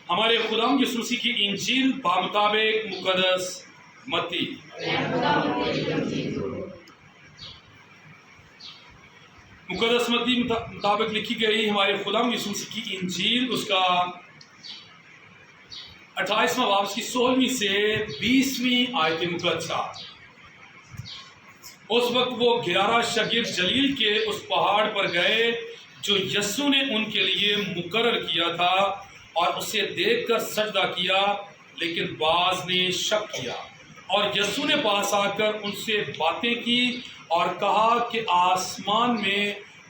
ہمارے خدا یسوع مسیح کی انجیل بمطابق مقدس متی۔ مقدس متی مطابق لکھی گئی ہمارے خدا یسوع مسیح کی انجیل، اس کا 28واں باب کی 16ویں سے 20ویں آیت مقدسہ۔ اس وقت وہ 11 شاگرد جلیل کے اس پہاڑ پر گئے جو یسوع نے ان کے لیے مقرر کیا تھا، اور اسے دیکھ کر سجدہ کیا، لیکن بعض نے شک کیا۔ اور یسوع نے پاس آ کر ان سے باتیں کی اور کہا کہ آسمان میں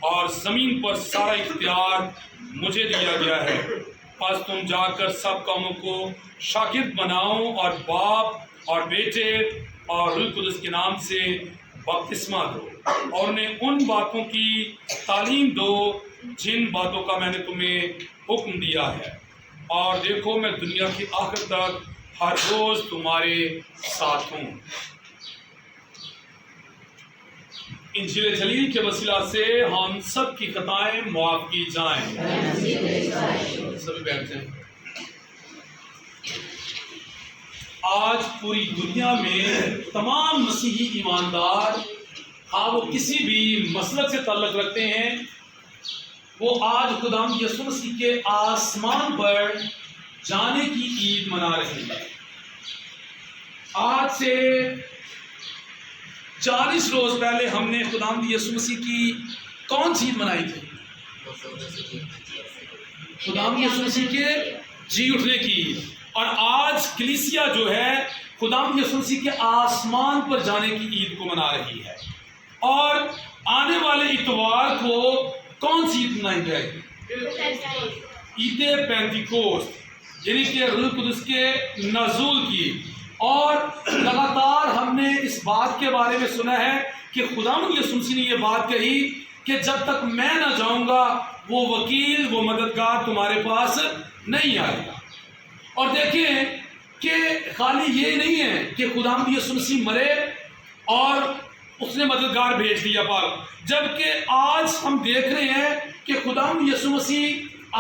اور زمین پر سارا اختیار مجھے دیا گیا ہے، پس تم جا کر سب قوموں کو شاگرد بناؤ اور باپ اور بیٹے اور روح القدس کے نام سے بپتسمہ دو، اور انہیں ان باتوں کی تعلیم دو جن باتوں کا میں نے تمہیں حکم دیا ہے، اور دیکھو میں دنیا کی آخر تک ہر روز تمہارے ساتھ ہوں۔ انجیل جلیل کے وسیلہ سے ہم سب کی خطائیں معاف کی جائیں۔ سبھی بیٹھ جائیں۔ آج پوری دنیا میں تمام مسیحی ایماندار، وہ کسی بھی مسلک سے تعلق رکھتے ہیں، وہ آج خدا یسوع مسیح کے آسمان پر جانے کی عید منا رہے ہیں۔ آج سے 40 روز پہلے ہم نے خدا یسوع مسیح کی کون سی عید منائی تھی؟ خدا یسوع مسیح کے جی اٹھنے کی عید۔ اور آج کلیسیا جو ہے خدا یسوع مسیح کے آسمان پر جانے کی عید کو منا رہی ہے، اور آنے والے اتوار کو کون سی عید منائی جائے گی؟ عید پینتیکوست، یعنی کہ روح القدس کے نزول کی۔ اور لگاتار ہم نے اس بات کے بارے میں سنا ہے کہ خدا یسوع مسیح نے یہ بات کہی کہ جب تک میں نہ جاؤں گا وہ وکیل، وہ مددگار تمہارے پاس نہیں آئے گا۔ اور دیکھیں کہ خالی یہ نہیں ہے کہ خدا یسوع مسیح مرے اور اس نے مددگار بھیج دیا پاک، جبکہ آج ہم دیکھ رہے ہیں کہ خدا یسوع مسیح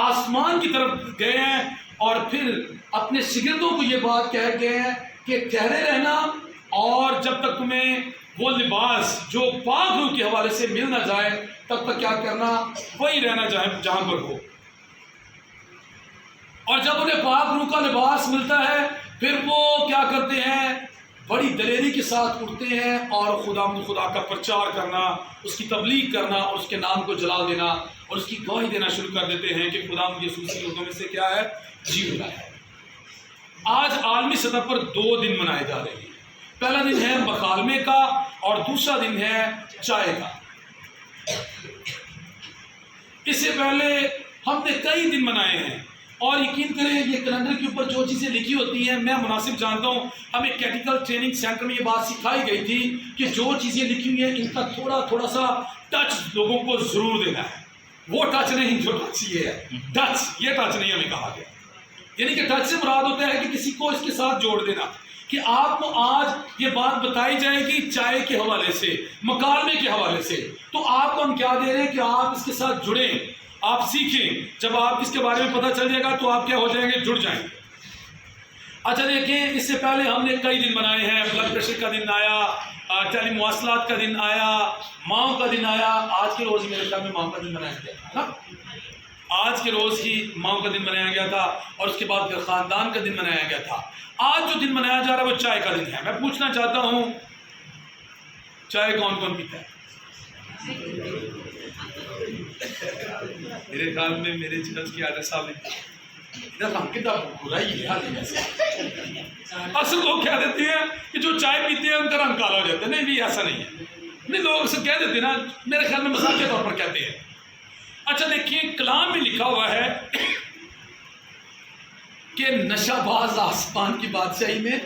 آسمان کی طرف گئے ہیں، اور پھر اپنے شاگردوں کو یہ بات کہہ گئے ہیں کہ ٹھہرے رہنا، اور جب تک تمہیں وہ لباس جو پاک روح کے حوالے سے مل نہ جائے تب تک کیا کرنا؟ وہی رہنا جہاں پر ہو۔ اور جب انہیں پاک روح کا لباس ملتا ہے پھر وہ کیا کرتے ہیں؟ بڑی دلیری کے ساتھ اٹھتے ہیں اور خدا کا پرچار کرنا، اس کی تبلیغ کرنا، اور اس کے نام کو جلال دینا اور اس کی گواہی دینا شروع کر دیتے ہیں کہ خدا یسوع مسیح لوگوں میں سے کیا ہے؟ جی اٹھا ہے۔ آج عالمی سطح پر 2 دن منائے جا رہے ہیں۔ پہلا دن ہے مکالمے کا اور دوسرا دن ہے چائے کا۔ اس سے پہلے ہم نے کئی دن منائے ہیں، اور یقین کریں یہ کیلنڈر کے اوپر جو چیزیں لکھی ہوتی ہیں میں مناسب جانتا ہوں۔ ہمیں کیٹیکل ٹریننگ سینٹر میں یہ بات سکھائی گئی تھی کہ جو چیزیں لکھی ہوئی ہیں ان کا تھوڑا سا ٹچ لوگوں کو ضرور دینا ہے۔ وہ ٹچ نہیں جو ٹچ یہ ہے، ٹچ یہ ٹچ نہیں ہمیں کہا گیا۔ یعنی کہ ٹچ سے مراد ہوتا ہے کہ کسی کو اس کے ساتھ جوڑ دینا، کہ آپ کو آج یہ بات بتائی جائے گی چائے کے حوالے سے، مکالمے کے حوالے سے، تو آپ کو ہم کیا دے رہے ہیں کہ آپ اس کے ساتھ جڑیں، آپ سیکھیں۔ جب آپ اس کے بارے میں پتہ چل جائے گا تو آپ کیا ہو جائیں گے؟ جڑ جائیں گے۔ اچھا دیکھیں، اس سے پہلے ہم نے کئی دن منائے ہیں۔ بلڈ پریشر کا دن آیا، ٹیلی مواصلات کا دن آیا، ماؤں کا دن آیا۔ آج کے روز میرے خیال میں ماؤں کا دن منایا گیا تھا، آج کے روز ہی ماؤں کا دن منایا گیا تھا، اور اس کے بعد پھر خاندان کا دن منایا گیا تھا۔ آج جو دن منایا جا رہا ہے وہ چائے کا دن ہے۔ میں پوچھنا چاہتا ہوں چائے کون کون پیتا ہے؟ میرے خیال میں میرے چرچ کے عادت صاحب نے ہم کتنا برائی ہے۔ اصل لوگ کہہ دیتے ہیں کہ جو چائے پیتے ہیں ان کا رنگ کالا ہو جاتا ہے۔ نہیں بھی ایسا نہیں ہے، نہیں لوگ اسے کہہ دیتے ہیں نا، میرے خیال میں مذاق کے طور پر کہتے ہیں۔ اچھا دیکھیے، کلام میں لکھا ہوا ہے کہ نشہ باز آسمان کی بادشاہی میں۔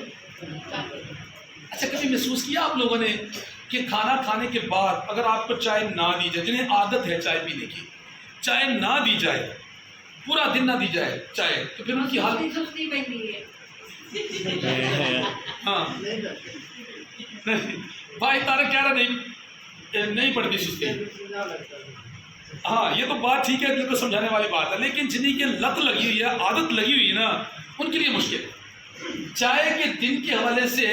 اچھا کبھی محسوس کیا آپ لوگوں نے کہ کھانا کھانے کے بعد اگر آپ کو چائے نہ دی جائے، جنہیں عادت ہے چائے پینے کی، چائے نہ دی جائے، پورا دن نہ دی جائے چائے، تو پھر ان کی حالت ہاں بھائی طارق کہہ رہا نہیں پڑتی سستی، ہاں یہ تو بات ٹھیک ہے، دل کو سمجھانے والی بات ہے، لیکن جنہیں کی لت لگی ہوئی ہے، عادت لگی ہوئی ہے نا، ان کے لیے مشکل ہے۔ چائے کے دن کے حوالے سے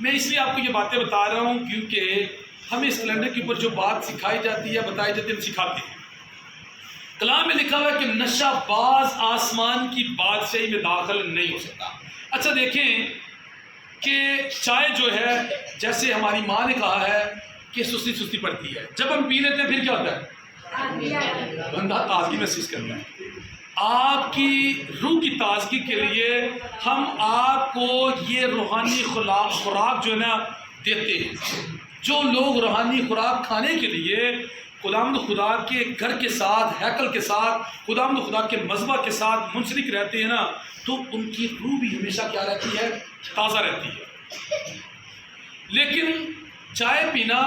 میں اس لیے آپ کو یہ باتیں بتا رہا ہوں کیونکہ ہمیں اس کیلنڈر کے اوپر جو بات سکھائی جاتی ہے، بتائی جاتی ہے، ہم سکھاتے ہیں۔ کلام میں لکھا ہوا ہے کہ نشہ باز آسمان کی بادشاہی میں داخل نہیں ہو سکتا۔ اچھا دیکھیں کہ چائے جو ہے، جیسے ہماری ماں نے کہا ہے کہ سستی سستی پڑتی ہے، جب ہم پی لیتے ہیں پھر کیا ہوتا ہے؟ بندہ تازگی محسوس کرتا ہے۔ آپ کی روح کی تازگی کے لیے ہم آپ کو یہ روحانی خوراک جو ہے نا دیتے ہیں۔ جو لوگ روحانی خوراک کھانے کے لیے خداوند خدا کے گھر کے ساتھ، ہیکل کے ساتھ، خداوند خدا کے مذبح کے ساتھ منسلک رہتے ہیں نا، تو ان کی روح بھی ہمیشہ کیا رہتی ہے؟ تازہ رہتی ہے۔ لیکن چائے پینا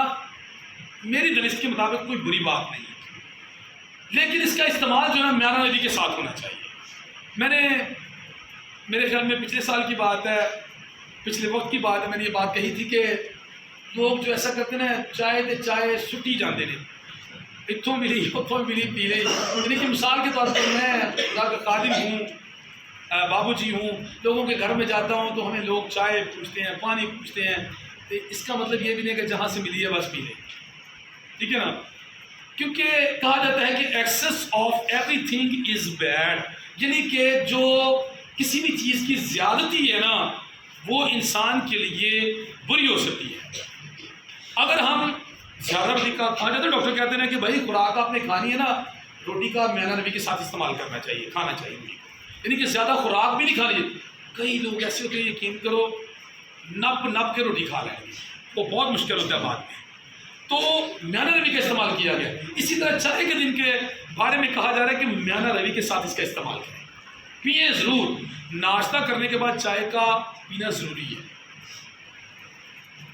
میری دانش کے مطابق کوئی بری بات نہیں ہے، لیکن اس کا استعمال جو ہے نا میانہ روی کے ساتھ ہونا چاہیے۔ میں نے، میرے خیال میں پچھلے سال کی بات ہے، پچھلے وقت کی بات ہے، میں نے یہ بات کہی تھی کہ لوگ جو ایسا کرتے ہیں چائے تے چائے سٹی جاندے نے، اتوں ملی اتوں ملی پی لی۔ یعنی کہ مثال کے طور پر میں خدا کا خادم ہوں، بابو جی ہوں، لوگوں کے گھر میں جاتا ہوں تو ہمیں لوگ چائے پوچھتے ہیں، پانی پوچھتے ہیں، تو اس کا مطلب یہ بھی نہیں کہ جہاں سے ملی ہے بس پی لیں، ٹھیک ہے نا؟ کیونکہ کہا جاتا ہے کہ excess of everything is bad, یعنی کہ جو کسی بھی چیز کی زیادتی ہے نا وہ انسان کے لیے بری ہو سکتی ہے۔ اگر ہم زیادہ روٹی کا کھانا، تو ڈاکٹر کہتے ہیں کہ بھائی خوراک آپ نے کھانی ہے نا، روٹی کا میانہ روی کے ساتھ استعمال کرنا چاہیے، کھانا چاہیے، یعنی کہ زیادہ خوراک بھی نہیں کھانی۔ کئی لوگ ایسے ہوتے ہیں، یقین کرو، نپ نپ کے روٹی کھا لیں گے، وہ بہت مشکل ہوتا ہے بعد میں۔ تو میانہ روی کا استعمال کیا گیا۔ اسی طرح چائے کے دن کے بارے میں کہا جا رہا ہے کہ میانہ روی کے ساتھ اس کا استعمال کریں، پیئیں ضرور۔ ناشتہ کرنے کے بعد چائے کا پینا ضروری ہے،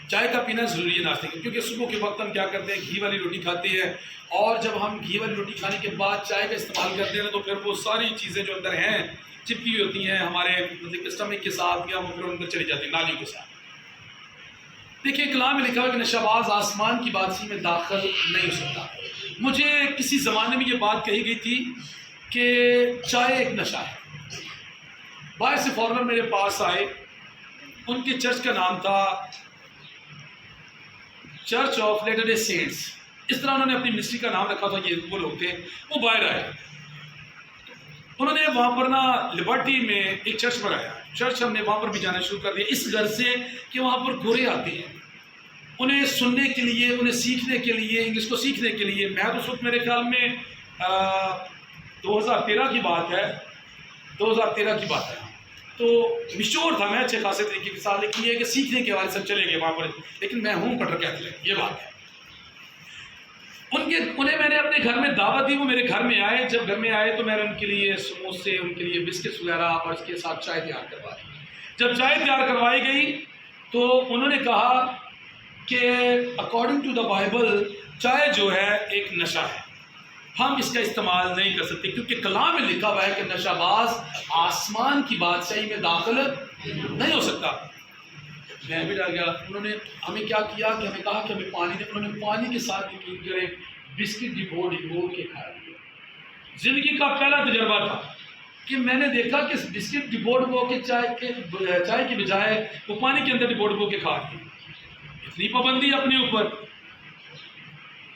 چائے کا پینا ضروری ہے ناشتے کے، کیونکہ صبح کے وقت ہم کیا کرتے ہیں، گھی والی روٹی کھاتے ہیں، اور جب ہم گھی والی روٹی کھانے کے بعد چائے کا استعمال کرتے ہیں نا، تو پھر وہ ساری چیزیں جو اندر ہیں چپکی ہوئی ہوتی ہیں ہمارے مطلب اسٹمک کے ساتھ، یا وہ پھر اندر چلی جاتی ہیں نالیوں کے ساتھ۔ دیکھیے کلام میں لکھا ہوا ہے کہ نشہ باز آسمان کی بادشاہی میں داخل نہیں ہو سکتا۔ مجھے کسی زمانے میں یہ بات کہی گئی تھی کہ چائے ایک نشہ ہے۔ باہر سے فارنر میرے پاس آئے، ان کے چرچ کا نام تھا Church of Latter Day Saints, اس طرح انہوں نے اپنی منسٹری کا نام رکھا تھا، یہ وہ لوگ تھے۔ وہ باہر آئے، انہوں نے وہاں پر نا لبرٹی میں ایک چرچ بنایا، چرچ ہم نے وہاں پر بھی جانا شروع کر دیا، اس غرض سے کہ وہاں پر گورے آتے ہیں انہیں سننے کے لیے، انہیں سیکھنے کے لیے، انگلش کو سیکھنے کے لیے۔ میں تو اس وقت میرے خیال میں 2013 کی بات ہے، 2013 کی بات ہے، تو مشور تھا میں اچھے خاصے طریقے کے ساتھ، لیکن یہ کہ سیکھنے کے والے سب چلے گئے وہاں پر، لیکن میں ہوں کٹر کیتھولک، یہ بات ہے۔ انہیں میں نے اپنے گھر میں دعوت دی، وہ میرے گھر میں آئے۔ جب گھر میں آئے تو میں نے ان کے لیے سموسے، ان کے لیے بسکٹس وغیرہ اور اس کے ساتھ چائے تیار کروائی۔ جب چائے تیار کروائی گئی تو انہوں نے کہا کہ اکارڈنگ ٹو دا بائبل چائے جو ہے ایک نشہ ہے، ہم اس کا استعمال نہیں کر سکتے، کیونکہ کلام میں لکھا ہوا ہے کہ نشہ باز آسمان کی بادشاہی میں داخل نہیں ہو سکتا۔ میں بھی ڈر گیا۔ انہوں نے ہمیں کیا کیا کہ ہمیں کہا کہ ہمیں پانی دے، انہوں نے پانی کے ساتھ یقین کریں بسکٹ ڈبو کے کھا لیا۔ زندگی کا پہلا تجربہ تھا کہ میں نے دیکھا کہ بسکٹ ڈبو کے چائے کی بجائے وہ پانی کے اندر ڈبو کے کھا لیا۔ اتنی پابندی اپنے اوپر،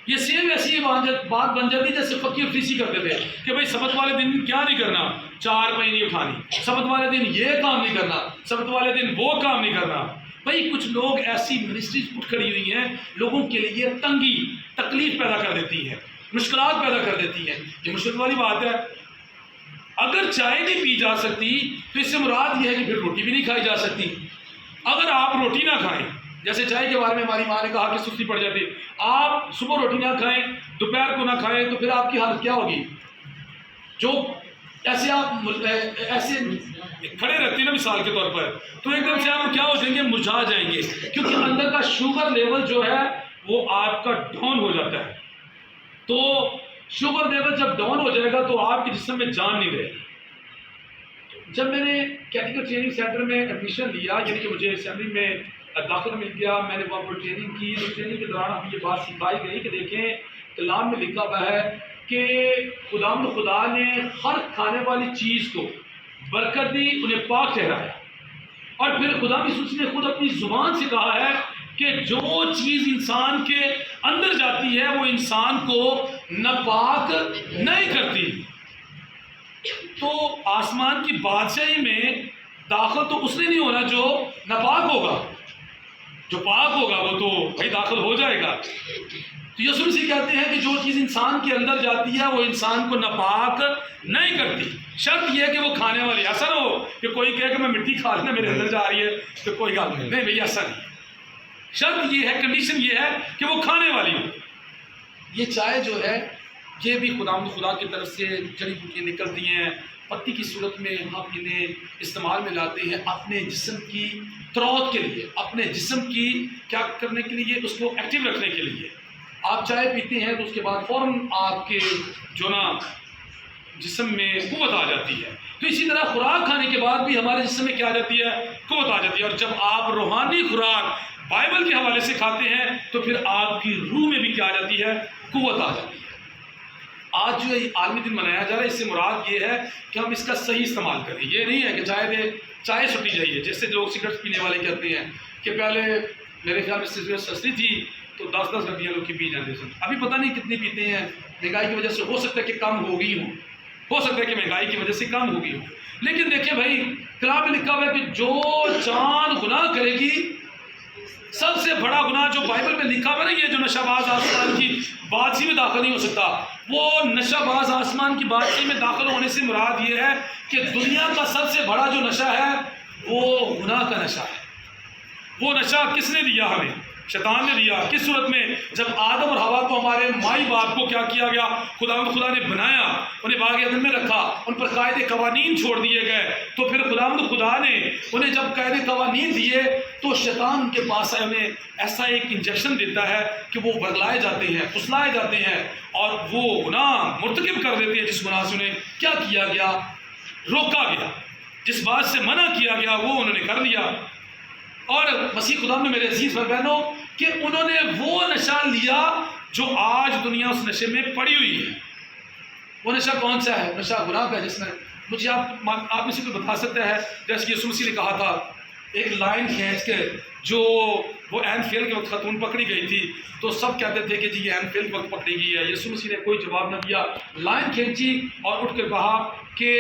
یہ سیم ایسی بات بن جاتی جیسے فقیر فیسی کرتے تھے کہ بھائی سبت والے دن کیا نہیں کرنا، چار پائی نہیں اٹھانی، سبت والے دن یہ کام نہیں کرنا، سبت والے دن وہ کام نہیں کرنا۔ بھائی کچھ لوگ ایسی منسٹریز اٹھ کھڑی ہوئی ہیں، لوگوں کے لیے تنگی، تکلیف پیدا کر دیتی ہیں، مشکلات پیدا کر دیتی ہیں۔ یہ مشکل والی بات ہے۔ اگر چائے نہیں پی جا سکتی تو اس سے مراد یہ ہے کہ پھر روٹی بھی نہیں کھائی جا سکتی۔ اگر آپ روٹی نہ کھائیں، جیسے چائے کے بارے میں ہماری ماں نے کہا کہ سستی پڑ جاتی، آپ صبح روٹی نہ کھائیں، دوپہر کو نہ کھائیں، تو پھر آپ کی حالت کیا ہوگی؟ جو ایسے آپ ایسے کھڑے رہتے ہیں نا مثال کے طور پر، تو ایک دم سے آپ کیا ہو جائیں گے، مرجھا جائیں گے، کیونکہ اندر کا شوگر لیول جو ہے وہ آپ کا ڈاؤن ہو جاتا ہے۔ تو شوگر لیول جب ڈاؤن ہو جائے گا تو آپ کے جسم میں جان نہیں رہے گی۔ جب میں نے کیٹیکل ٹریننگ سینٹر میں ایڈمیشن لیا، یعنی کہ مجھے اسمبلی میں داخلہ مل گیا، میں نے وہاں پر ٹریننگ کی، تو ٹریننگ کے دوران ہمیں یہ بات سکھائی گئی کہ دیکھیں کلام میں لکھا ہوا ہے کہ خدا نے ہر کھانے والی چیز کو برکت دی، انہیں پاک ٹھہرایا، اور پھر خدا یسوع نے خود اپنی زبان سے کہا ہے کہ جو چیز انسان کے اندر جاتی ہے وہ انسان کو ناپاک نہیں کرتی۔ تو آسمان کی بادشاہی میں داخل تو اس نے نہیں ہونا جو ناپاک ہوگا، جو پاک ہوگا وہ تو بھائی داخل ہو جائے گا۔ تو یسوع مسیح کہتے ہیں کہ جو چیز انسان کے اندر جاتی ہے وہ انسان کو ناپاک نہیں کرتی، شرط یہ ہے کہ وہ کھانے والی۔ ایسا نہ ہو کہ کوئی کہے کہ میں مٹی کھا لینا میرے اندر جا رہی ہے تو کوئی گل نہیں بھائی، ایسا نہیں۔ شرط یہ ہے، کنڈیشن یہ ہے کہ وہ کھانے والی ہو۔ یہ چائے جو ہے یہ بھی خدا کی طرف سے جڑی بوٹیاں نکلتی ہیں، پتی کی صورت میں ہم انہیں استعمال میں لاتے ہیں اپنے جسم کی تروت کے لیے، اپنے جسم کی کیا کرنے کے لیے، اس کو ایکٹیو رکھنے کے لیے۔ آپ چائے پیتے ہیں تو اس کے بعد فوراً آپ کے جو نا جسم میں قوت آ جاتی ہے۔ تو اسی طرح خوراک کھانے کے بعد بھی ہمارے جسم میں کیا آ جاتی ہے؟ قوت آ جاتی ہے۔ اور جب آپ روحانی خوراک بائبل کے حوالے سے کھاتے ہیں تو پھر آپ کی روح میں بھی کیا آ جاتی ہے؟ قوت آ جاتی ہے۔ آج جو یہ عالمی دن منایا جا رہا ہے، اس سے مراد یہ ہے کہ ہم اس کا صحیح استعمال کریں۔ یہ نہیں ہے کہ چائے چھٹی جائیے، جیسے لوگ سگریٹ پینے والے کہتے ہیں کہ پہلے میرے خیال میں سگریٹ سستی تھی تو 10 ڈبیاں لوگ کی پی جاتے تھے، ابھی پتہ نہیں کتنی پیتے ہیں۔ مہنگائی کی وجہ سے ہو سکتا ہے کہ کم ہو گئی ہو سکتا ہے کہ مہنگائی کی وجہ سے کم ہو گئی ہو، لیکن دیکھیں بھائی کلام میں لکھا ہوا ہے کہ جو جان گناہ کرے گی، سب سے بڑا گناہ جو بائبل میں لکھا ہوا ہے نا، یہ جو نشہ باز آسمان کی بادشاہی میں داخل نہیں ہو سکتا، وہ نشہ باز آسمان کی بادشاہی میں داخل ہونے سے مراد یہ ہے کہ دنیا کا سب سے بڑا جو نشہ ہے وہ گناہ کا نشہ ہے۔ وہ نشہ کس نے دیا ہمیں؟ شیطان نے دیا۔ کس صورت میں؟ جب آدم اور حوا کو ہمارے مائی باپ کو کیا کیا گیا؟ خدا نے بنایا، انہیں باغ عدن میں رکھا، ان پر قاعدے قوانین چھوڑ دیے گئے، تو پھر خدا نے انہیں جب قاعدے قوانین دیے تو شیطان ان کے پاس آئے، انہیں ایسا ایک انجیکشن دیتا ہے کہ وہ برلائے جاتے ہیں، پھسلائے جاتے ہیں، اور وہ گناہ مرتکب کر دیتے ہیں۔ جس گناہ سے انہیں کیا کیا گیا؟ روکا گیا، جس بات سے منع کیا گیا وہ انہوں نے کر لیا۔ اور مسیح خدا میں میرے عزیز بھائی بہنوں کہ انہوں نے وہ نشہ لیا جو آج دنیا اس نشے میں پڑی ہوئی ہے۔ وہ نشہ کون سا ہے؟ نشہ گناہ کا، جس نے مجھے آپ میں سے کوئی بتا سکتا ہے؟ جیسے یسوع مسیح نے کہا تھا ایک لائن کھینچ کے، جو وہ عین فعل کے وقت خاتون پکڑی گئی تھی تو سب کہتے تھے کہ جی یہ عین فعل کے وقت پکڑی گئی ہے۔ یسوع مسیح نے کوئی جواب نہ دیا، لائن کھینچی اور اٹھ کے کہا کہ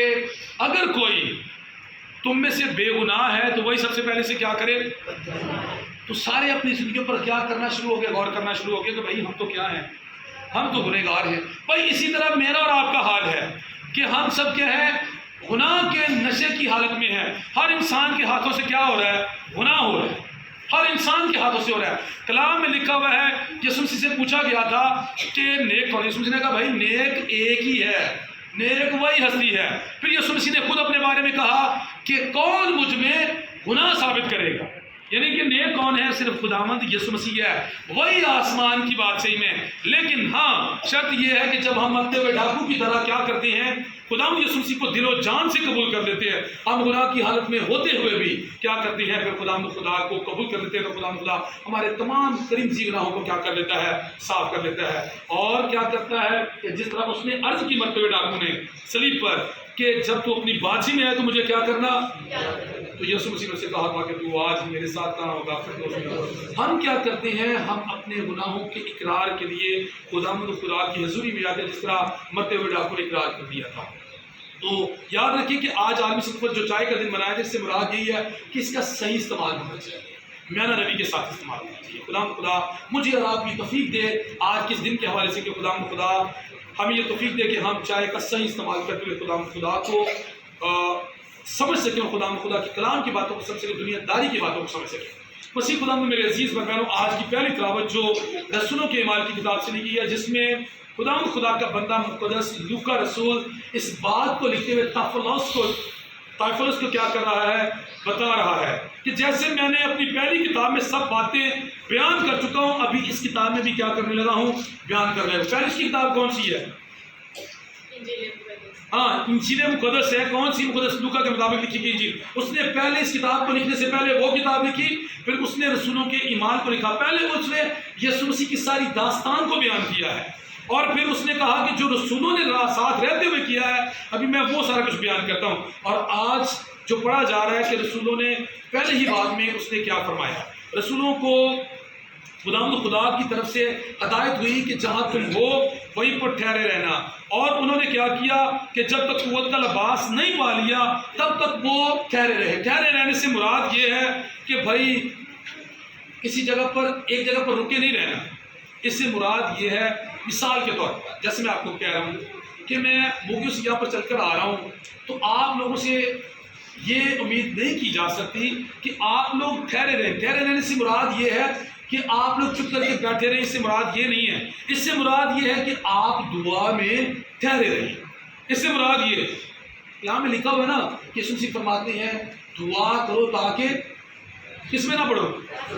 اگر کوئی تم میں سے بے گناہ ہے تو وہی سب سے پہلے سے کیا کرے؟ تو سارے اپنی زندگیوں پر کیا کرنا شروع ہو گئے؟ غور کرنا شروع ہو گئے کہ بھائی ہم تو کیا ہیں؟ ہم تو گنہگار ہیں۔ بھائی اسی طرح میرا اور آپ کا حال ہے کہ ہم سب کیا ہے؟ گناہ کے نشے کی حالت میں ہے۔ ہر انسان کے ہاتھوں سے کیا ہو رہا ہے؟ گناہ ہو رہا ہے، ہر انسان کے ہاتھوں سے ہو رہا ہے۔ کلام میں لکھا ہوا ہے، یسوع مسیح سے پوچھا گیا تھا کہ نیک کون ہے؟ یسوع مسیح نے کہا بھائی نیک ایک ہی ہے، نیک وہی ہستی ہے۔ پھر یسوع مسیح نے خود اپنے بارے میں کہا کہ کون مجھ میں گناہ ثابت کرے گا؟ یعنی کہ نیک کون ہے؟ صرف خداوند یسوع مسیح ہے، وہی آسمان کی بادشاہی میں۔ لیکن ہاں شرط یہ ہے کہ جب ہم مرتے ہوئے ڈاکو کی طرح کیا کرتے ہیں؟ خداوند یسوع مسیح کو دل و جان سے قبول کر لیتے ہیں۔ ہم گناہ کی حالت میں ہوتے ہوئے بھی کیا کرتے ہیں؟ پھر خدا کو قبول کر لیتے ہیں، تو خدا ہمارے تمام ترین گناہوں کو کیا کر لیتا ہے؟ صاف کر لیتا ہے۔ اور کیا کرتا ہے کہ جس طرح اس نے عرض کی مرتے ہوئے ڈاکو نے صلیب پر کہ جب تو اپنی بادشاہی میں آئے تو مجھے کیا کرنا؟ تو یسوع مسیح نے سے کہا تھا کہ تو آج میرے ساتھ کہاں ہوگا؟ ہم کیا کرتے ہیں؟ ہم اپنے گناہوں کے اقرار کے لیے خدا کی حضوری میں آتے ہیں، جس طرح مرتے ہوئے ڈاکو نے اقرار کر دیا تھا۔ تو یاد رکھیے کہ آج عالمی سطح پر جو چائے کا دن منایا جائے، اس سے مراد یہی ہے کہ اس کا صحیح استعمال ہونا چاہیے، میانہ روی کے ساتھ استعمال ہونا چاہیے۔ خدا مجھے اور آپ کی توفیق دے آج کے اس دن کے حوالے سے کہ خدا ہمیں یہ توفیق دے کہ ہم چائے کا صحیح استعمال کرتے ہوئے خدا کو سمجھ سکیں، خدا کے کلام کی باتوں کو سمجھ سکیں، دنیا داری کی باتوں کو سمجھ سکیں۔ مسیح خدا میں میرے عزیز بہنوں، آج کی پہلی تلاوت جو رسولوں کے اعمال کی کتاب سے لکھی ہے، جس میں خدا کا بندہ مقدس لوکا رسول اس بات کو لکھتے ہوئے طائفلس کو کیا کر رہا ہے؟ بتا رہا ہے کہ جیسے میں نے اپنی پہلی کتاب میں سب باتیں بیان کر چکا ہوں، ابھی اس کتاب میں بھی کیا کرنے لگا ہوں؟ بیان کر رہا ہوں۔ پہلی اس کی کتاب کون سی ہے؟ ہاں، انجیل مقدس ہے۔ کون سی مقدس؟ لوکا کے مطابق لکھی گئی انجیل۔ اس نے پہلے اس کتاب کو لکھنے سے پہلے وہ کتاب لکھی، پھر اس نے رسولوں کے ایمان کو لکھا۔ پہلے اس نے یسوع مسیح کی ساری داستان کو بیان کیا ہے، اور پھر اس نے کہا کہ جو رسولوں نے ساتھ رہتے ہوئے کیا ہے، ابھی میں وہ سارا کچھ بیان کرتا ہوں۔ اور آج جو پڑھا جا رہا ہے کہ رسولوں نے پہلے ہی بات میں اس نے کیا فرمایا، رسولوں کو خدا کی طرف سے ہدایت ہوئی کہ جہاں تم ہو وہیں پر ٹھہرے رہنا، اور انہوں نے کیا کیا کہ جب تک قوت کا لباس نہیں پا لیا تب تک وہ ٹھہرے رہے۔ ٹھہرے رہنے سے مراد یہ ہے کہ بھائی کسی جگہ پر ایک جگہ پر رکے نہیں رہنا، اس سے مراد یہ ہے مثال کے طور پر جیسے میں آپ کو کہہ رہا ہوں کہ میں موگیوں سے یہاں پر چل کر آ رہا ہوں، تو آپ لوگوں سے یہ امید نہیں کی جا سکتی کہ آپ لوگ ٹھہرے رہیں۔ ٹھہرے رہنے سے مراد یہ ہے کہ آپ لوگ چپ کر کے بیٹھے رہیں، اس سے مراد یہ نہیں ہے۔ اس سے مراد یہ ہے کہ آپ دعا میں ٹھہرے رہیں۔ اس سے مراد یہ یہاں میں لکھا ہوا ہے نا کہ یسوع مسیح فرماتے ہیں دعا کرو تاکہ کس میں نہ پڑھو،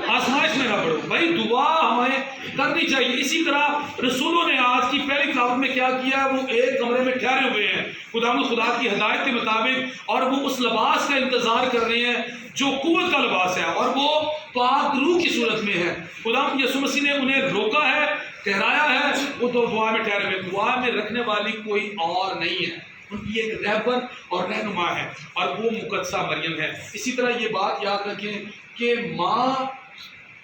آزمائش میں نہ پڑھو۔ بھائی دعا ہمیں کرنی چاہیے۔ اسی طرح رسولوں نے آج کی پہلی تلاوت میں کیا کیا ہے، وہ ایک کمرے میں ٹھہرے ہوئے ہیں خدا کی ہدایت کے مطابق، اور وہ اس لباس کا انتظار کر رہے ہیں جو قوت کا لباس ہے، اور وہ پاک روح کی صورت میں ہے۔ خدا یسوع مسیح نے انہیں روکا ہے، ٹھہرایا ہے، وہ تو دعا میں ٹھہرے ہوئے۔ دعا میں رکھنے والی کوئی اور نہیں ہے، ان کی ایک رہبر اور رہنما ہے، اور وہ مقدسہ مریم ہے۔ اسی طرح یہ بات یاد رکھیں کہ ماں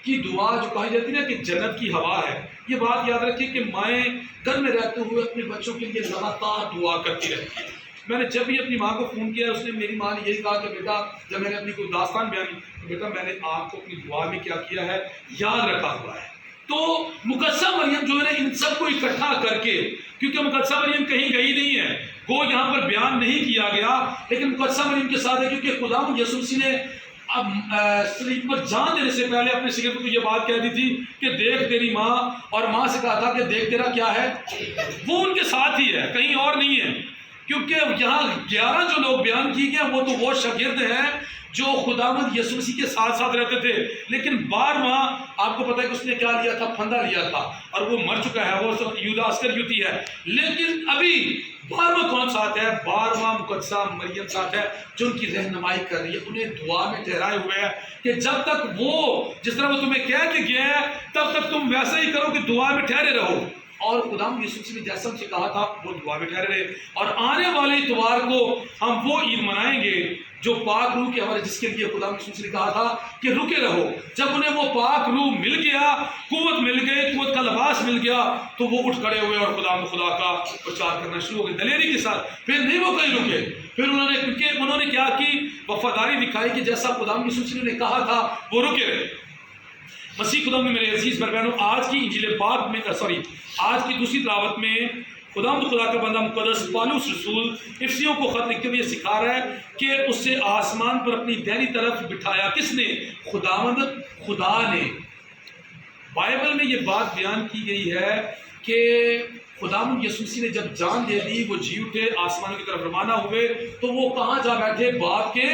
کی دعا جو کہی جاتی ہے نا کہ جنت کی ہوا ہے، یہ بات یاد رکھیں کہ مائیں گھر میں رہتے ہوئے اپنے بچوں کے لیے لگاتار دعا کرتی رہتی ہیں۔ میں نے جب بھی اپنی ماں کو فون کیا، اس نے میری ماں نے یہی کہا کہ بیٹا، جب میں نے اپنی کوئی داستان بیانی تو بیٹا میں نے آپ کو اپنی دعا میں کیا ہے، یاد رکھا ہوا ہے۔ تو مقدسہ مریم جو ہے نا ان سب کو اکٹھا کر کے، کیونکہ مقدسہ مریم کہیں گئی نہیں ہے، وہ یہاں پر بیان نہیں کیا گیا، لیکن مقدسہ مریم کے ساتھ ہے کیونکہ خدا یسوع مسیح نے اب صلیب پر جان دینے سے پہلے اپنے شاگردوں کو یہ بات کہہ دی تھی کہ دیکھ تیری ماں، اور ماں سے کہا تھا کہ دیکھ تیرا کیا ہے، وہ ان کے ساتھ ہی ہے، کہیں اور نہیں ہے۔ کیونکہ یہاں 11 جو لوگ بیان کیے گئے وہ شاگرد ہیں جو خداوند یسوع مسیح کے ساتھ ساتھ رہتے تھے، لیکن 12واں آپ کو پتہ ہے کہ اس نے کیا لیا تھا، پھندا لیا تھا، اور وہ مر چکا ہے، وہ یہودا اسکریوتی ہے۔ لیکن ابھی 12واں کون ساتھ ہے؟ 12واں مقدسہ مریم ساتھ ہے، جو ان کی رہنمائی کر رہی ہے، انہیں دعا میں ٹھہرائے ہوئے ہیں کہ جب تک وہ جس طرح وہ تمہیں کہہ کے گیا ہے تب تک تم ویسا ہی کرو کہ دعا میں ٹھہرے رہو۔ اور خداوند یسوع مسیح نے جیسا ہم سے کہا تھا وہ دعا میں ٹھہرے رہے، اور آنے والے اتوار کو ہم وہ عید منائیں گے جو پاک روح کے ہمارے، جس کے لیے خداوند یسوع مسیح نے کہا تھا کہ رکے رہو۔ جب انہیں وہ پاک روح مل گیا، قوت مل گئی، قوت کا لباس مل گیا، تو وہ اٹھ کھڑے ہوئے اور خدا کا پرچار کرنا شروع ہو گئے دلیری کے ساتھ۔ پھر نہیں وہ کہیں رکے، پھر انہوں نے کیا کی، وفاداری دکھائی کہ جیسا خداوند یسوع مسیح نے کہا تھا وہ رکے رہے۔ مسیح خدا میں میرے عزیز بھائی بہنوں، آج کی انجیل پاک میں آج کی دوسری تلاوت میں خداوند خدا کا بندہ مقدس پالوس رسول افسیوں کو خط لکھتے ہوئے سکھا رہا ہے کہ اسے آسمان پر اپنی دہنی طرف بٹھایا کس نے؟ خدا نے۔ بائبل میں یہ بات بیان کی گئی ہے کہ خداوند یسوع مسیح نے جب جان دے دی، وہ جی اٹھے، آسمان کی طرف روانہ ہوئے، تو وہ کہاں جا بیٹھے؟ باپ کے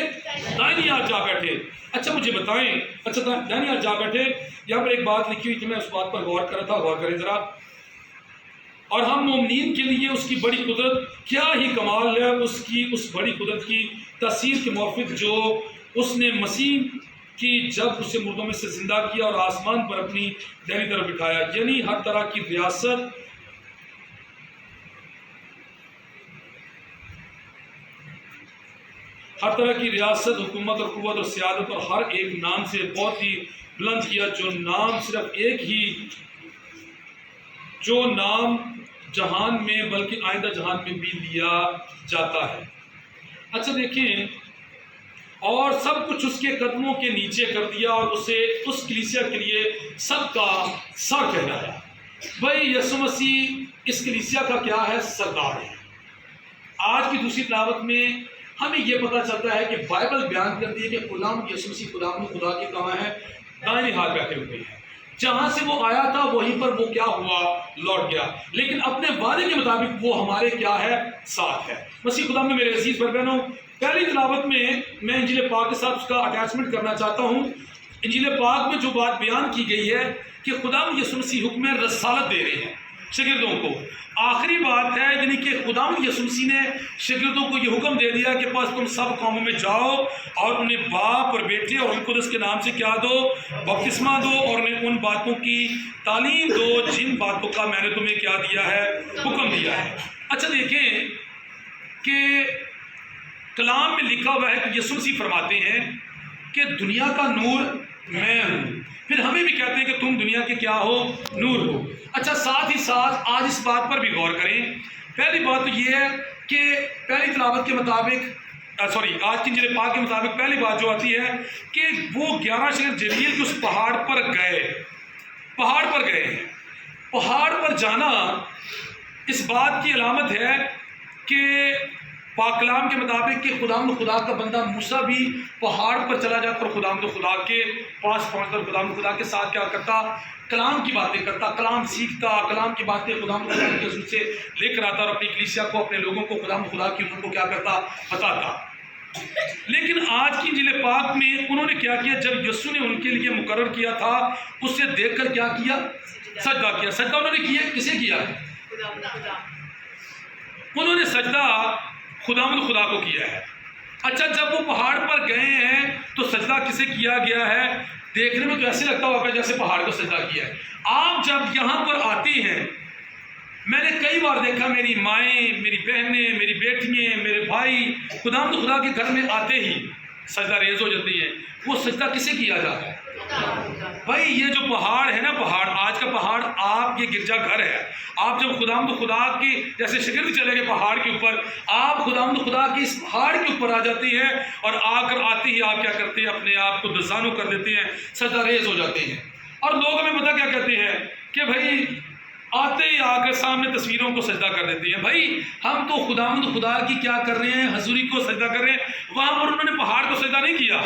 دائنی ہاتھ جا بیٹھے۔ اچھا مجھے بتائیں، اچھا دائنی ہاتھ جا بیٹھے، یہاں پر ایک بات لکھی ہوئی تھی، میں اس بات پر غور کر رہا تھا، غور کریں ذرا۔ اور ہم مومنین کے لیے اس کی بڑی قدرت کیا ہی کمال ہے، اس بڑی قدرت کی تاثیر کے موافق جو اس نے مسیح کی جب اسے مردوں میں سے زندہ کیا اور آسمان پر اپنی دائنی طرف بٹھایا، یعنی ہر طرح کی ریاست، حکومت اور قوت اور سیادت اور ہر ایک نام سے بہت ہی بلند کیا، جو نام صرف ایک ہی، جو نام جہان میں بلکہ آئندہ جہان میں بھی لیا جاتا ہے۔ اچھا دیکھیں، اور سب کچھ اس کے قدموں کے نیچے کر دیا اور اسے اس کلیسیا کے لیے سب کا سر کہلایا۔ بھائی یسوع مسیح اس کلیسیا کا کیا ہے؟ سردار ہے۔ آج کی دوسری تلاوت میں ہمیں یہ پتہ چلتا ہے کہ بائبل بیان کرتی ہے کہ غلام یسوع مسیح خدا کے کہاں ہے؟ دائیں ہاتھ بیٹھے ہوئے ہیں۔ جہاں سے وہ آیا تھا وہیں پر وہ کیا ہوا؟ لوٹ گیا، لیکن اپنے وعدے کے مطابق وہ ہمارے کیا ہے؟ ساتھ ہے۔ مسیح خدا میں میرے عزیز بھائی بہنوں، پہلی تلاوت میں انجیل پاک کے ساتھ اس کا اٹیچمنٹ کرنا چاہتا ہوں۔ انجیل پاک میں جو بات بیان کی گئی ہے کہ خدا یسوع مسیح حکم رسالت دے رہے ہیں شاگردوں کو۔ آخری بات ہے، یعنی کہ خداوند یسوع مسیح نے شاگردوں کو یہ حکم دے دیا کہ بس تم سب قوموں میں جاؤ اور انہیں باپ اور بیٹے اور روح القدس کے نام سے کیا دو، بپتسمہ دو، اور انہیں ان باتوں کی تعلیم دو جن باتوں کا میں نے تمہیں کیا دیا ہے، حکم دیا ہے۔ اچھا دیکھیں کہ کلام میں لکھا ہوا ہے کہ یسوع مسیح فرماتے ہیں کہ دنیا کا نور میں ہوں، پھر ہمیں بھی کہتے ہیں کہ تم دنیا کے کیا ہو، نور ہو۔ اچھا ساتھ ہی ساتھ آج اس بات پر بھی غور کریں۔ پہلی بات تو یہ ہے کہ پہلی تلاوت کے مطابق آج کی انجیل پاک کے مطابق پہلی بات جو آتی ہے کہ وہ 11 شاگرد جلیل کے اس پہاڑ پر گئے ہیں۔ پہاڑ پر جانا اس بات کی علامت ہے کہ پاک کلام کے مطابق کہ خداوند خدا کا بندہ موسیٰ بھی پہاڑ پر چلا جاتا اور خداوند خدا کے پاس پہنچتا اور خداوند خدا کے ساتھ کیا کرتا، کلام کی باتیں کرتا، کلام سیکھتا، کلام کی باتیں خداوند خدا کے حضور سے لے کر آتا اور اپنی کلیسیا کو، اپنے لوگوں کو خداوند خدا کی امور کو کیا کرتا، بتاتا۔ لیکن آج کی انجیل پاک میں انہوں نے کیا کیا، جب یسوع نے ان کے لیے مقرر کیا تھا اسے دیکھ کر کیا کیا، سجدہ کیا۔ سجدہ انہوں نے کیا، کسے کیا ہے؟ انہوں نے سجدہ خداوند خدا کو کیا ہے۔ اچھا جب وہ پہاڑ پر گئے ہیں تو سجدہ کسے کیا گیا ہے؟ دیکھنے میں تو ایسے لگتا ہوگا جیسے پہاڑ کو سجدہ کیا ہے۔ آپ جب یہاں پر آتے ہیں، میں نے کئی بار دیکھا میری مائیں، میری بہنیں، میری بیٹیاں، میرے بھائی خداوند خدا کے گھر میں آتے ہی سجدہ ریز ہو جاتی ہیں۔ وہ سجدہ کسے کیا جاتا ہے؟ بھائی یہ جو پہاڑ ہے نا، پہاڑ، آج کا پہاڑ آپ کے گرجا گھر ہے۔ آپ جب خداوند خدا کی جیسے شاگرد چلے گئے پہاڑ کے اوپر، آپ خداوند خدا کی اس پہاڑ کے اوپر آ جاتے ہیں اور آتے ہی آپ کیا کرتے ہیں، اپنے آپ کو دزانو کر دیتے ہیں، سجدہ ریز ہو جاتے ہیں۔ اور لوگ ہمیں پتہ کیا کہتے ہیں کہ بھائی آتے ہی آ کر سامنے تصویروں کو سجدہ کر دیتے ہیں۔ بھائی ہم تو خداوند خدا کی کیا کر رہے ہیں، حضوری کو سجدہ کر رہے ہیں۔ وہاں پر انہوں نے پہاڑ کو سجدہ نہیں کیا،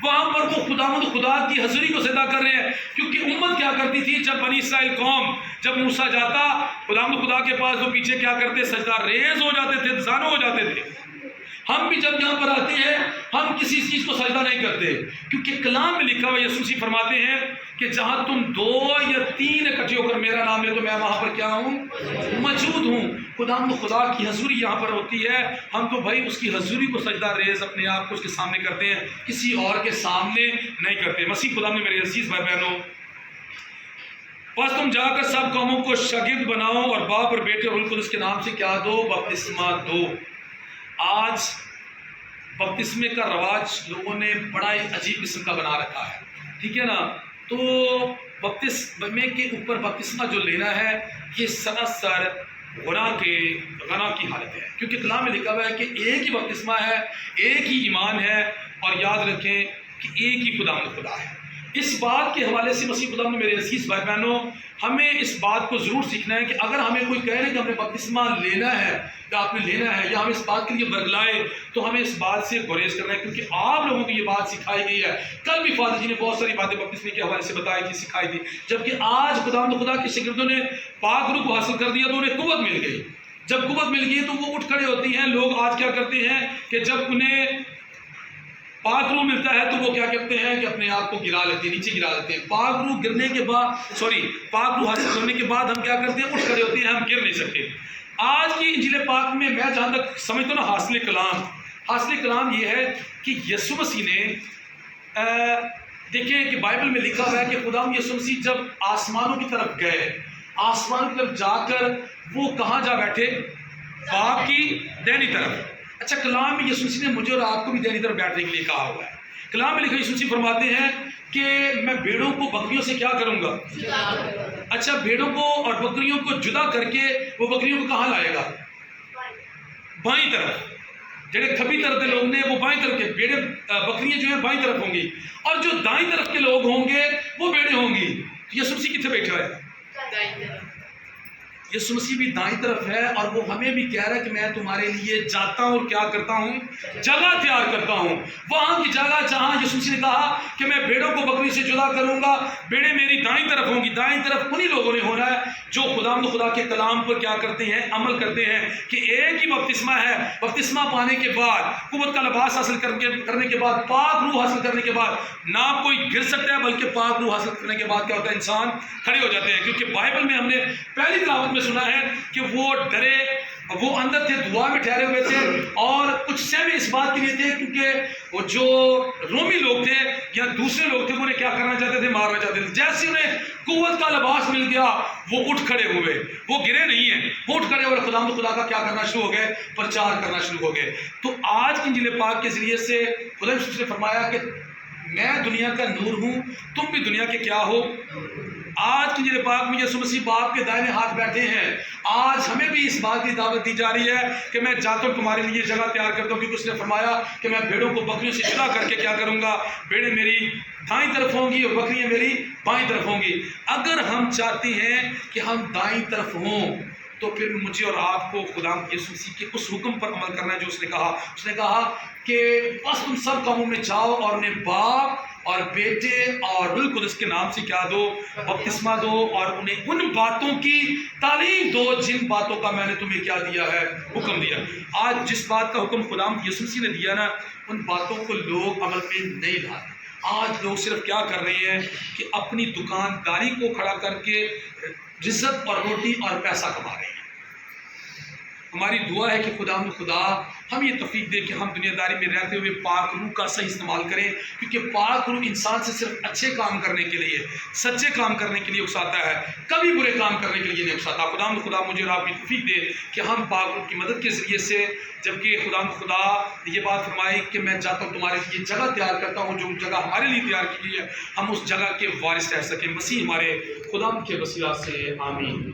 وہاں پر وہ خداوند خدا کی حضوری کو سجدہ کر رہے ہیں۔ کیونکہ امت کیا کرتی تھی، جب بنی اسرائیل قوم، جب موسیٰ جاتا خداوند خدا کے پاس، وہ پیچھے کیا کرتے، سجدہ ریز ہو جاتے تھے، دزانو ہو جاتے تھے۔ ہم بھی جب یہاں پر آتے ہیں ہم کسی چیز کو سجدہ نہیں کرتے، کیونکہ کلام میں لکھا ہوا یسوع مسیح فرماتے ہیں کہ جہاں تم 2 یا 3 اکٹھے ہو کر میرا نام لے تو میں وہاں پر کیا ہوں، موجود ہوں۔ خداوند خدا کی حضوری یہاں پر ہوتی ہے۔ ہم تو بھائی اس کی حضوری کو سجدہ ریز اپنے آپ کو اس کے سامنے کرتے ہیں، کسی اور کے سامنے نہیں کرتے۔ مسیح خدا میں میرے عزیز بھائی بہنوں، بس تم جا کر سب قوموں کو شاگرد بناؤ اور باپ اور بیٹے اور روح القدس کے نام سے کیا دو، بپتسمہ دو۔ آج بپتسمے کا رواج لوگوں نے بڑا ہی عجیب قسم کا بنا رکھا ہے، ٹھیک ہے نا؟ تو بپتسمے کے اوپر بپتسمہ جو لینا ہے یہ سراسر گناہ کی حالت ہے، کیونکہ کلام میں لکھا ہوا ہے کہ ایک ہی بپتسمہ ہے، ایک ہی ایمان ہے، اور یاد رکھیں کہ ایک ہی خداوند خدا ہے۔ اس بات کے حوالے سے مسیح خدا میں میرے عزیز بھائی بہنوں، ہمیں اس بات کو ضرور سیکھنا ہے کہ اگر ہمیں کوئی کہہ رہے کہ ہمیں بپتسمہ لینا ہے یا آپ نے لینا ہے یا ہمیں اس بات کے لیے برگلائے، تو ہمیں اس بات سے گریز کرنا ہے، کیونکہ آپ لوگوں کو یہ بات سکھائی گئی ہے۔ کل بھی فادر جی نے بہت ساری باتیں بپتسمے کے حوالے سے بتائی تھی، سکھائی تھی، جبکہ آج خداوند خدا کے شاگردوں نے پاک روح کو حاصل کر دیا تو انہیں قوت مل گئی۔ جب قوت مل گئی تو وہ اٹھ کھڑے ہوتی ہیں۔ لوگ آج کیا کرتے ہیں کہ جب انہیں پاک روح ملتا ہے تو وہ کیا کرتے ہیں کہ اپنے آپ کو گرا لیتے ہیں، نیچے گرا دیتے ہیں۔ پاک روح گرنے کے بعد پاک روح حاصل کرنے کے بعد ہم کیا کرتے ہیں، اٹھ کھڑے ہوتے ہیں، ہم گر نہیں سکتے۔ آج کی انجیل پاک میں جہاں تک سمجھتا ہوں نا، حاصل کلام یہ ہے کہ یسوع مسیح نے دیکھیں کہ بائبل میں لکھا ہوا ہے کہ خداوند یسوع مسیح جب آسمانوں کی طرف گئے، آسمانوں کی طرف جا کر وہ کہاں جا بیٹھے، باپ کی دہنی طرف۔ اچھا کلام میں یسوع مسیح نے مجھے اور آپ کو بھی دہنی طرف بیٹھنے کے لیے کہا ہوا ہے۔ کلام میں لکھا یسوع مسیح فرماتے ہیں کہ میں بھیڑوں کو بکریوں سے کیا کروں گا، اچھا بھیڑوں کو اور بکریوں کو جدا کر کے وہ بکریوں کو کہاں لائے گا، بائیں طرف۔ جڑے کھبی طرف کے لوگ نے وہ بائیں طرف کے، بکریاں جو ہیں بائیں طرف ہوں گی، اور جو دائیں طرف کے لوگ ہوں گے وہ بھیڑیں ہوں گی۔ یسوع مسیح کتنے بیٹھا ہے، یسوع مسیح بھی دائیں طرف ہے، اور وہ ہمیں بھی کہہ رہا ہے کہ میں تمہارے لیے جاتا ہوں اور کیا کرتا ہوں، جگہ تیار کرتا ہوں۔ وہاں کی جگہ جہاں یسوع مسیح نے کہا کہ میں بھیڑوں کو بکری سے جدا کروں گا، بھیڑیں میری دائیں طرف ہوں گی، دائیں طرف انہی لوگوں نے ہونا ہے جو خداوند خدا کے کلام پر کیا کرتے ہیں، عمل کرتے ہیں۔ کہ ایک ہی بپتسمہ ہے، بپتسمہ پانے کے بعد، قوت کا لباس حاصل کرنے کے بعد، پاک روح حاصل کرنے کے بعد نہ کوئی گر سکتا ہے، بلکہ پاک روح حاصل کرنے کے بعد کیا ہوتا ہے، انسان کھڑے ہو جاتے ہیں۔ کیونکہ بائبل میں ہم نے پہلی تلاوت میں سنا ہے کہ وہ ڈرے، وہ اندر تھے، دعا میں ٹھہرے ہوئے تھے اور کچھ سہمے اس بات کے لیے تھے کیونکہ وہ جو رومی لوگ تھے یا دوسرے لوگ تھے وہ انہیں کیا کرنا چاہتے تھے؟ مارنا چاہتے تھے۔ جیسے انہیں قوت کا لباس مل گیا وہ اٹھ کھڑے ہوئے، وہ گرے نہیں ہیں، وہ اٹھ کھڑے ہوئے، خدا کا کیا کرنا شروع ہو گئے؟ پرچار کرنا شروع ہو گئے۔ تو آج کی انجیل پاک کے ذریعے سے خدا یسوع نے فرمایا کہ میں دنیا کا نور ہوں، تم بھی دنیا کے کیا ہو؟ آج کی انجیل پاک میں یسوع مسیح باپ کے دائیں ہاتھ بیٹھے ہیں۔ آج ہمیں بھی اس بات کی دعوت دی جا رہی ہے کہ میں جاتا ہوں تمہارے لیے جگہ تیار کرتا ہوں، کیونکہ اس نے فرمایا کہ میں بھیڑوں کو بکریوں سے جدا کر کے کیا کروں گا؟ بھیڑیں میری دائیں طرف ہوں گی اور بکریاں میری بائیں طرف ہوں گی۔ اگر ہم چاہتے ہیں کہ ہم دائیں طرف ہوں تو پھر مجھے اور آپ کو خدا یسوع مسیح کے اس حکم پر عمل کرنا ہے جو اس نے کہا کہ بس تم سب قوموں میں جاؤ اور انہیں باپ اور بیٹے اور روح القدس کے نام سے کیا دو؟ بپتسمہ دو، اور انہیں ان باتوں کی تعلیم دو جن باتوں کا میں نے تمہیں کیا دیا ہے؟ حکم دیا۔ آج جس بات کا حکم خدا یسوع مسیح نے دیا نا، ان باتوں کو لوگ عمل میں نہیں لاتے۔ آج لوگ صرف کیا کر رہے ہیں کہ اپنی دکانداری کو کھڑا کر کے رزق اور روٹی اور پیسہ کما رہے ہیں۔ ہماری دعا ہے کہ خدا ہم یہ توفیق دے کہ ہم دنیا داری میں رہتے ہوئے پاک روح کا صحیح استعمال کریں، کیونکہ پاک روح انسان سے صرف اچھے کام کرنے کے لیے، سچے کام کرنے کے لیے اکساتا ہے، کبھی برے کام کرنے کے لیے نہیں اکساتا۔ خدا مجھے اور آپ کی توفیق دے کہ ہم پاک روح کی مدد کے ذریعے سے، جبکہ خدا یہ بات فرمائی کہ میں چاہتا ہوں تمہارے لیے جگہ تیار کرتا ہوں، جو جگہ ہمارے لیے تیار کی گئی ہے ہم اس جگہ کے وارث رہ سکیں۔ مسیح ہمارے خدا کے وسیلہ سے آمین۔